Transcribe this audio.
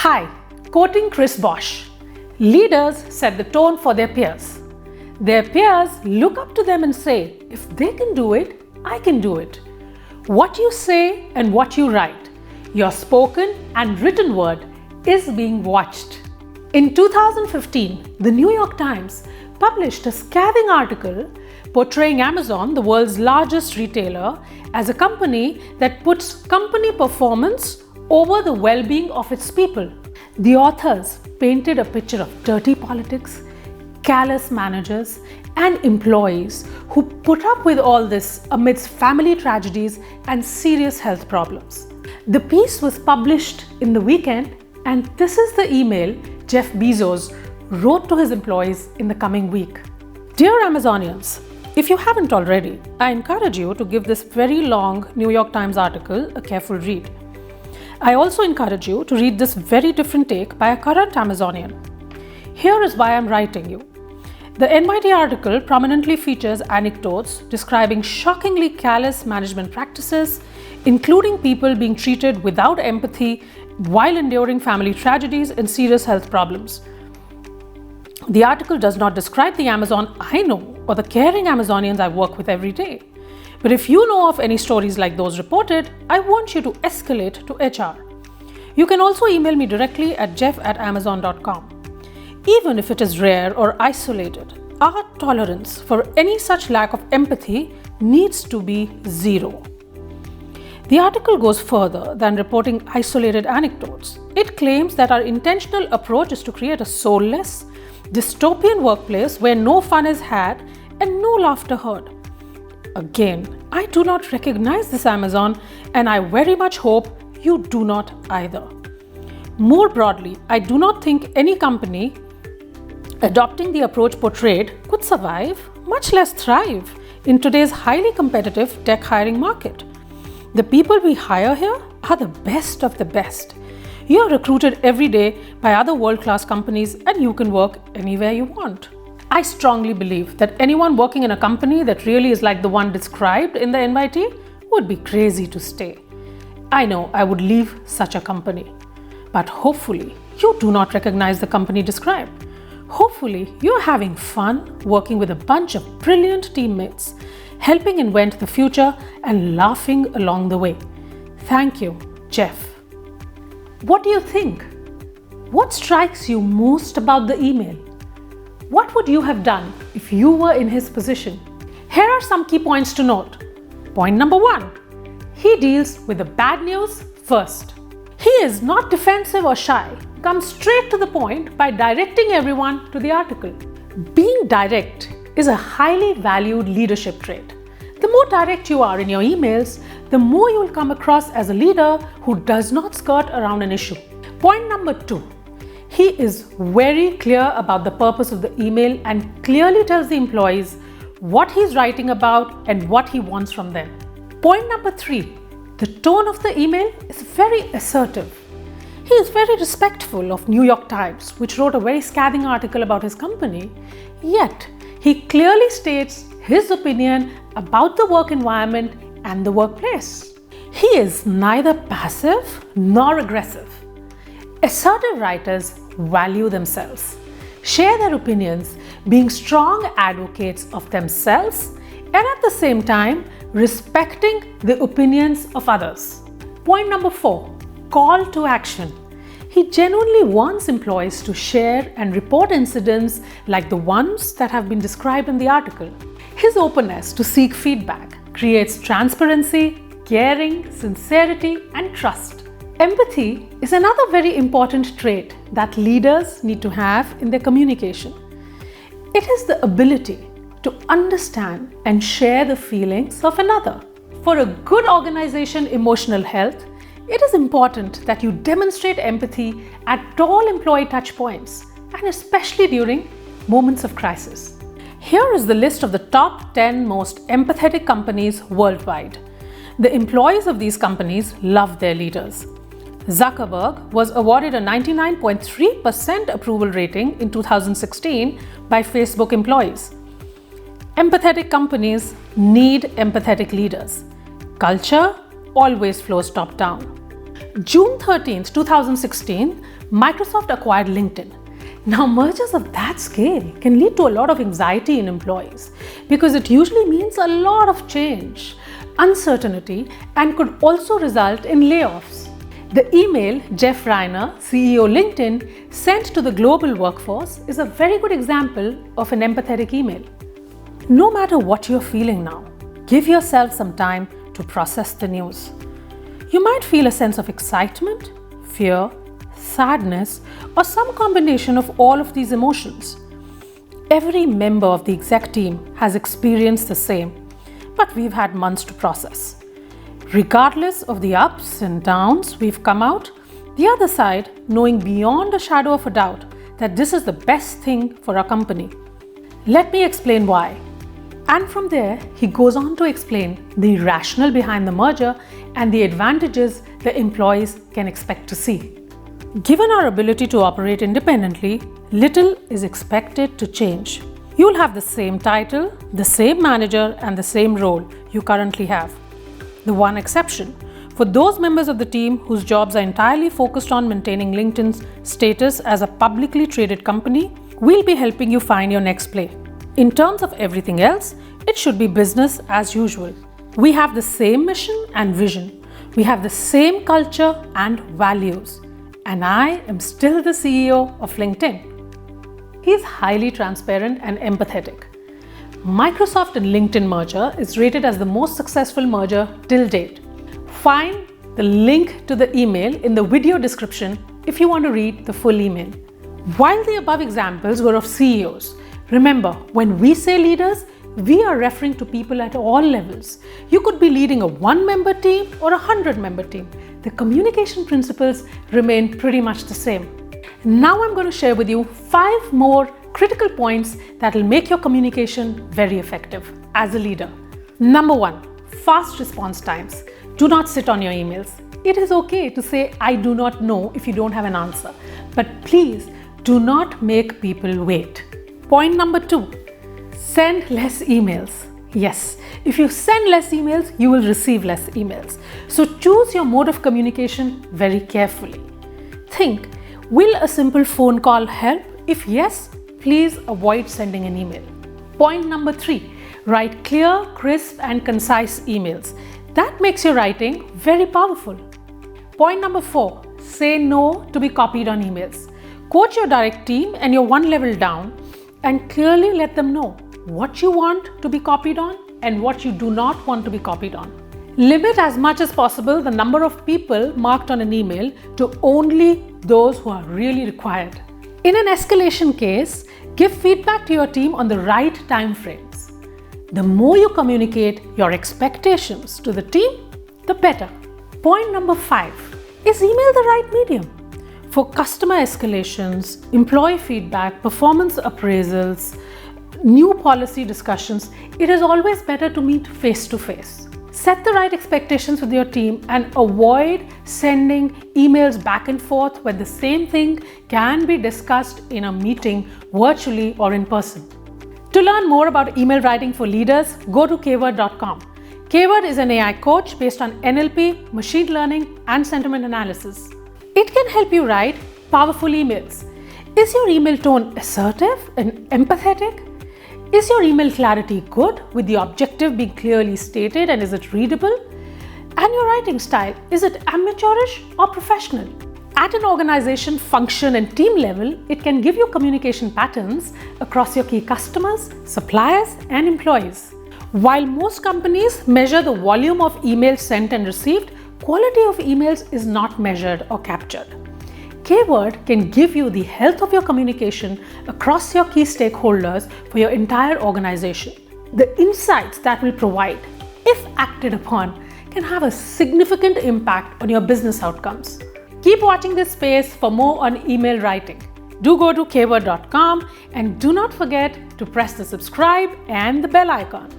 Hi, quoting Chris Bosh, leaders set the tone for their peers. Their peers look up to them and say, if they can do it, I can do it. What you say and what you write, your spoken and written word is being watched. In 2015, the New York Times published a scathing article portraying Amazon, the world's largest retailer, as a company that puts company performance over the well-being of its people. The authors painted a picture of dirty politics, callous managers, and employees who put up with all this amidst family tragedies and serious health problems. The piece was published in the weekend, and this is the email Jeff Bezos wrote to his employees in the coming week. Dear Amazonians, if you haven't already, I encourage you to give this very long New York Times article a careful read. I also encourage you to read this very different take by a current Amazonian. Here is why I'm writing you. The NYT article prominently features anecdotes describing shockingly callous management practices, including people being treated without empathy while enduring family tragedies and serious health problems. The article does not describe the Amazon I know or the caring Amazonians I work with every day. But if you know of any stories like those reported, I want you to escalate to HR. You can also email me directly at jeff@amazon.com. Even if it is rare or isolated, our tolerance for any such lack of empathy needs to be zero. The article goes further than reporting isolated anecdotes. It claims that our intentional approach is to create a soulless, dystopian workplace where no fun is had and no laughter heard. Again, I do not recognize this Amazon, and I very much hope you do not either. More broadly, I do not think any company adopting the approach portrayed could survive, much less thrive, in today's highly competitive tech hiring market. The people we hire here are the best of the best. You are recruited every day by other world-class companies, and you can work anywhere you want. I strongly believe that anyone working in a company that really is like the one described in the NYT would be crazy to stay. I know I would leave such a company. But hopefully, you do not recognize the company described. Hopefully, you're having fun working with a bunch of brilliant teammates, helping invent the future and laughing along the way. Thank you, Jeff. What do you think? What strikes you most about the email? What would you have done if you were in his position? Here are some key points to note. Point number 1. He deals with the bad news first. He is not defensive or shy. Comes straight to the point by directing everyone to the article. Being direct is a highly valued leadership trait. The more direct you are in your emails, the more you will come across as a leader who does not skirt around an issue. Point number 2. He is very clear about the purpose of the email and clearly tells the employees what he's writing about and what he wants from them. Point number 3. The tone of the email is very assertive. He is very respectful of New York Times, which wrote a very scathing article about his company, yet he clearly states his opinion about the work environment and the workplace. He is neither passive nor aggressive. Assertive writers value themselves, share their opinions, being strong advocates of themselves, and at the same time, respecting the opinions of others. Point number 4. Call to action. He genuinely wants employees to share and report incidents like the ones that have been described in the article. His openness to seek feedback creates transparency, caring, sincerity, and trust. Empathy is another very important trait that leaders need to have in their communication. It is the ability to understand and share the feelings of another. For a good organization emotional health, it is important that you demonstrate empathy at all employee touch points, and especially during moments of crisis. Here is the list of the top 10 most empathetic companies worldwide. The employees of these companies love their leaders. Zuckerberg was awarded a 99.3% approval rating in 2016 by Facebook employees. Empathetic companies need empathetic leaders. Culture always flows top down. June 13th, 2016, Microsoft acquired LinkedIn. Now, mergers of that scale can lead to a lot of anxiety in employees because it usually means a lot of change, uncertainty, and could also result in layoffs. The email Jeff Reiner, CEO LinkedIn, sent to the global workforce is a very good example of an empathetic email. No matter what you're feeling now, give yourself some time to process the news. You might feel a sense of excitement, fear, sadness, or some combination of all of these emotions. Every member of the exec team has experienced the same, but we've had months to process. Regardless of the ups and downs, we've come out the other side knowing beyond a shadow of a doubt that this is the best thing for our company. Let me explain why. And from there, he goes on to explain the rationale behind the merger and the advantages the employees can expect to see. Given our ability to operate independently, little is expected to change. You'll have the same title, the same manager, and the same role you currently have. The one exception, for those members of the team whose jobs are entirely focused on maintaining LinkedIn's status as a publicly traded company, we'll be helping you find your next play. In terms of everything else, it should be business as usual. We have the same mission and vision. We have the same culture and values. And I am still the CEO of LinkedIn. He's highly transparent and empathetic. Microsoft and LinkedIn merger is rated as the most successful merger till date. Find the link to the email in the video description if you want to read the full email. While the above examples were of CEOs, remember, when we say leaders, we are referring to people at all levels. You could be leading a 1-member team or a 100-member team. The communication principles remain pretty much the same. Now I'm going to share with you 5 more critical points that will make your communication very effective as a leader. Number 1, fast response times. Do not sit on your emails. It is okay to say, I do not know if you don't have an answer. But please do not make people wait. Point number 2, send less emails. Yes, if you send less emails, you will receive less emails. So choose your mode of communication very carefully. Think, will a simple phone call help? If yes, please avoid sending an email. Point number 3, write clear, crisp, and concise emails. That makes your writing very powerful. Point number 4, say no to be copied on emails. Coach your direct team and your one level down and clearly let them know what you want to be copied on and what you do not want to be copied on. Limit as much as possible the number of people marked on an email to only those who are really required. In an escalation case, give feedback to your team on the right time frames. The more you communicate your expectations to the team, the better. Point number 5, is email the right medium? For customer escalations, employee feedback, performance appraisals, new policy discussions, it is always better to meet face to face. Set the right expectations with your team and avoid sending emails back and forth when the same thing can be discussed in a meeting virtually or in person. To learn more about email writing for leaders, go to kWurd.com. kWurd is an AI coach based on NLP, machine learning, and sentiment analysis. It can help you write powerful emails. Is your email tone assertive and empathetic? Is your email clarity good with the objective being clearly stated, and is it readable? And your writing style, is it amateurish or professional? At an organization, function, and team level, it can give you communication patterns across your key customers, suppliers, and employees. While most companies measure the volume of emails sent and received, quality of emails is not measured or captured. kWurd can give you the health of your communication across your key stakeholders for your entire organization. The insights that will provide, if acted upon, can have a significant impact on your business outcomes. Keep watching this space for more on email writing. Do go to kWurd.com and do not forget to press the subscribe and the bell icon.